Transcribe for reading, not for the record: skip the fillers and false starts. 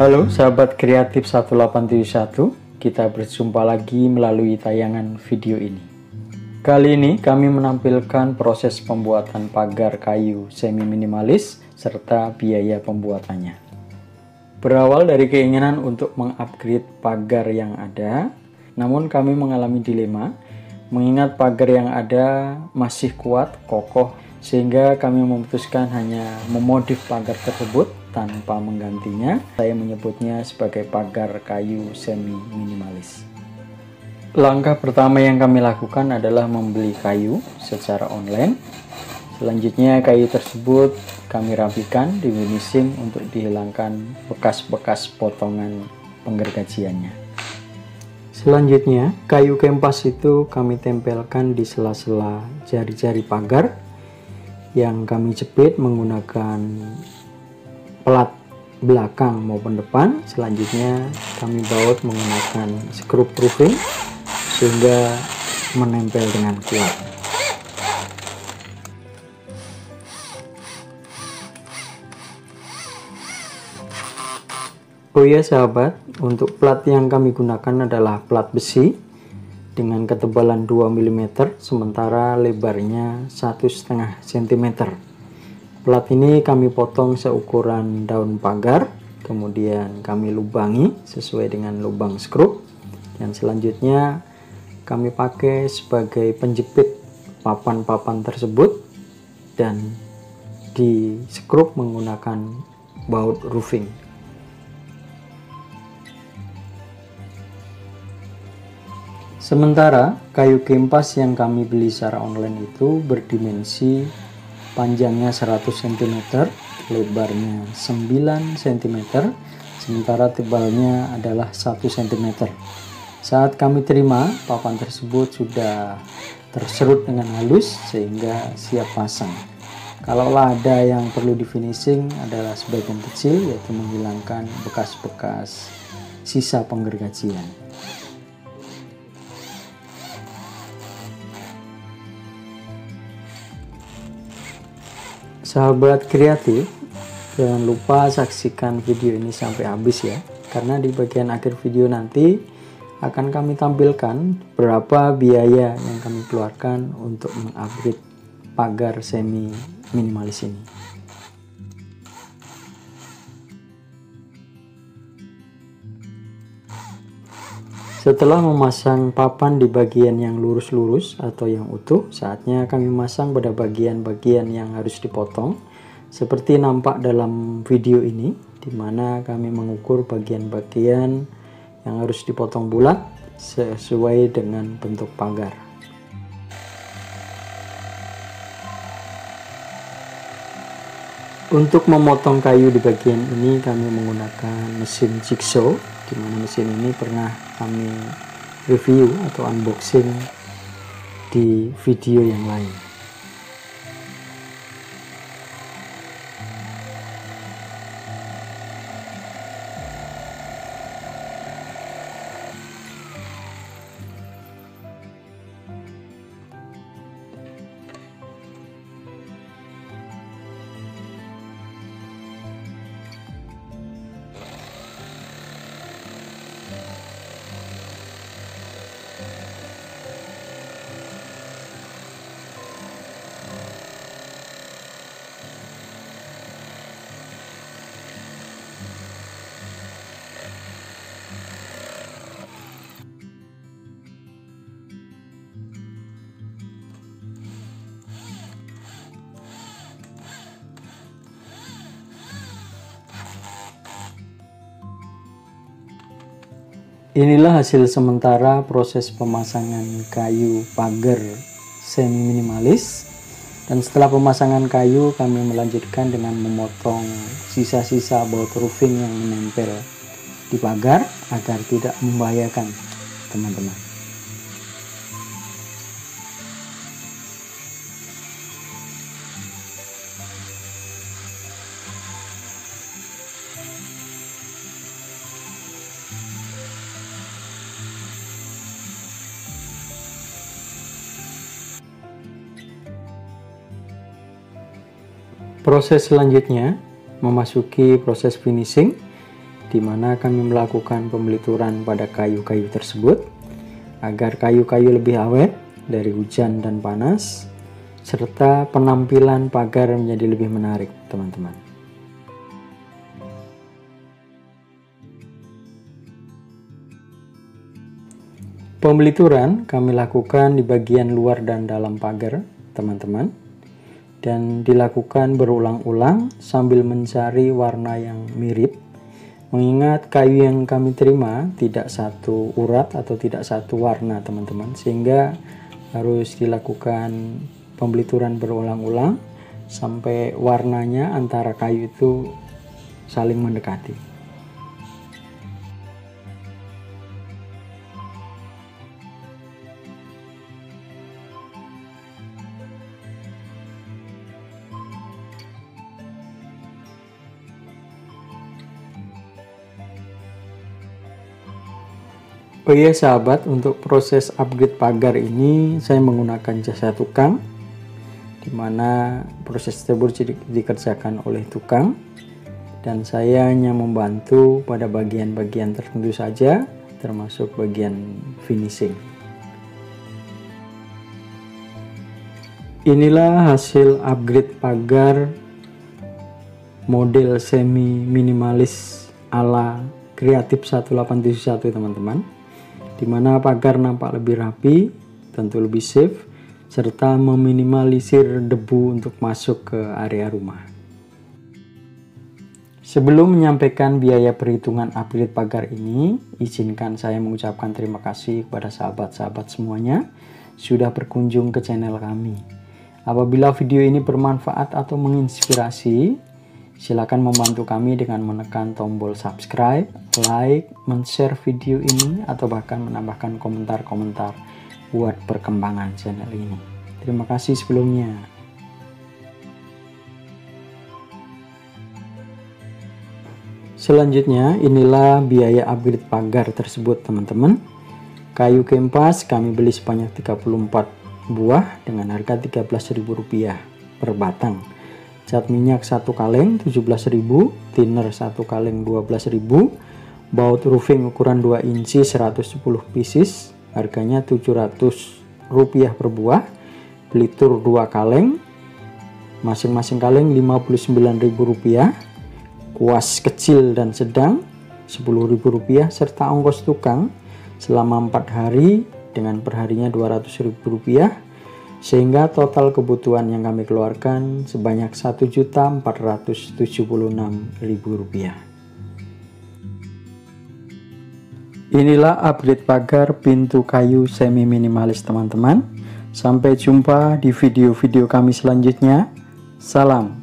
Halo sahabat kreatif 1871, kita berjumpa lagi melalui tayangan video ini. Kali ini kami menampilkan proses pembuatan pagar kayu semi minimalis serta biaya pembuatannya. Berawal dari keinginan untuk mengupgrade pagar yang ada, namun kami mengalami dilema mengingat pagar yang ada masih kuat, kokoh, sehingga kami memutuskan hanya memodif pagar tersebut tanpa menggantinya. Saya menyebutnya sebagai pagar kayu semi minimalis. Langkah pertama yang kami lakukan adalah membeli kayu secara online. Selanjutnya kayu tersebut kami rapikan di finishing untuk dihilangkan bekas-bekas potongan penggergajiannya. Selanjutnya, kayu kempas itu kami tempelkan di sela-sela jari-jari pagar yang kami jepit menggunakan plat belakang maupun depan. Selanjutnya kami baut menggunakan skrup proofing sehingga menempel dengan kuat. Oh ya sahabat, untuk plat yang kami gunakan adalah plat besi dengan ketebalan 2 mm, sementara lebarnya 1,5 cm. Plat ini kami potong seukuran daun pagar, kemudian kami lubangi sesuai dengan lubang skrup, dan selanjutnya kami pakai sebagai penjepit papan-papan tersebut dan di skrup menggunakan baut roofing. Sementara kayu kempas yang kami beli secara online itu berdimensi panjangnya 100 cm, lebarnya 9 cm, sementara tebalnya adalah 1 cm. Saat kami terima, papan tersebut sudah terserut dengan halus sehingga siap pasang. Kalaulah ada yang perlu di finishing adalah sebagian kecil, yaitu menghilangkan bekas-bekas sisa penggergajian. Sahabat kreatif, jangan lupa saksikan video ini sampai habis ya, karena di bagian akhir video nanti akan kami tampilkan berapa biaya yang kami keluarkan untuk mengupgrade pagar semi minimalis ini. Setelah memasang papan di bagian yang lurus-lurus atau yang utuh, saatnya kami masang pada bagian-bagian yang harus dipotong, seperti nampak dalam video ini, di mana kami mengukur bagian-bagian yang harus dipotong bulat sesuai dengan bentuk pagar. Untuk memotong kayu di bagian ini kami menggunakan mesin jigsaw, di mana mesin ini pernah kami review atau unboxing di video yang lain. Inilah hasil sementara proses pemasangan kayu pagar semi minimalis, dan setelah pemasangan kayu kami melanjutkan dengan memotong sisa-sisa baut roofing yang menempel di pagar agar tidak membahayakan teman-teman. Proses selanjutnya memasuki proses finishing, di mana kami melakukan pembelituran pada kayu-kayu tersebut agar kayu-kayu lebih awet dari hujan dan panas, serta penampilan pagar menjadi lebih menarik, teman-teman. Pembelituran kami lakukan di bagian luar dan dalam pagar, teman-teman, dan dilakukan berulang-ulang sambil mencari warna yang mirip. Mengingat kayu yang kami terima tidak satu urat atau tidak satu warna, teman-teman, sehingga harus dilakukan pembelituran berulang-ulang sampai warnanya antara kayu itu saling mendekati. Oh iya sahabat, untuk proses upgrade pagar ini saya menggunakan jasa tukang, dimana proses tersebut dikerjakan oleh tukang dan saya hanya membantu pada bagian-bagian tertentu saja, termasuk bagian finishing. Inilah hasil upgrade pagar model semi minimalis ala Creative 1871, teman-teman, dimana pagar nampak lebih rapi, tentu lebih safe, serta meminimalisir debu untuk masuk ke area rumah. Sebelum menyampaikan biaya perhitungan upgrade pagar ini, izinkan saya mengucapkan terima kasih kepada sahabat-sahabat semuanya sudah berkunjung ke channel kami. Apabila video ini bermanfaat atau menginspirasi, silakan membantu kami dengan menekan tombol subscribe, like, men-share video ini, atau bahkan menambahkan komentar-komentar buat perkembangan channel ini. Terima kasih sebelumnya. Selanjutnya, inilah biaya upgrade pagar tersebut, teman-teman. Kayu kempas kami beli sebanyak 34 buah dengan harga Rp13.000 per batang. Cat minyak 1 kaleng 17.000, thinner 1 kaleng 12.000, baut roofing ukuran 2 inci 110 pieces, harganya Rp700 per buah, pelitur 2 kaleng, masing-masing kaleng Rp59.000, kuas kecil dan sedang Rp10.000, serta ongkos tukang selama 4 hari dengan perharinya Rp200.000, sehingga total kebutuhan yang kami keluarkan sebanyak Rp1.476.000. Inilah upgrade pagar pintu kayu semi minimalis, teman-teman. Sampai jumpa di video-video kami selanjutnya. Salam.